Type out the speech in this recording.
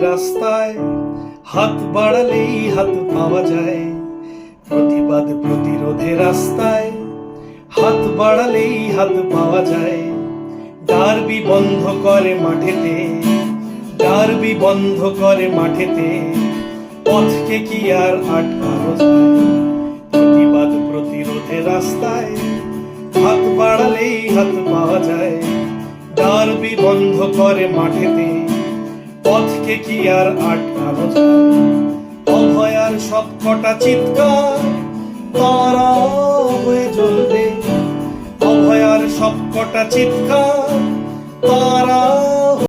রাস্তায় হাত বাড়ালেই হাত পাওয়া যায়। প্রতিবাদ প্রতিরোধে রাস্তায় হাত বাড়ালেই হাত পাওয়া যায়। ডার্বি বন্ধ করে মাঠেতে, ডার্বি বন্ধ করে মাঠেতে, পথকে কি আর আটকানো যায়? প্রতিবাদ প্রতিরোধে রাস্তায় হাত বাড়ালেই হাত পাওয়া যায়। ডার্বি বন্ধ করে মাঠেতে, পথকে কি আর আটকানো যায়? অভয়ার সবকটা চিৎকার তারা হয়ে জ্বলবে, অভয়ার সবকটা চিৎকার তারা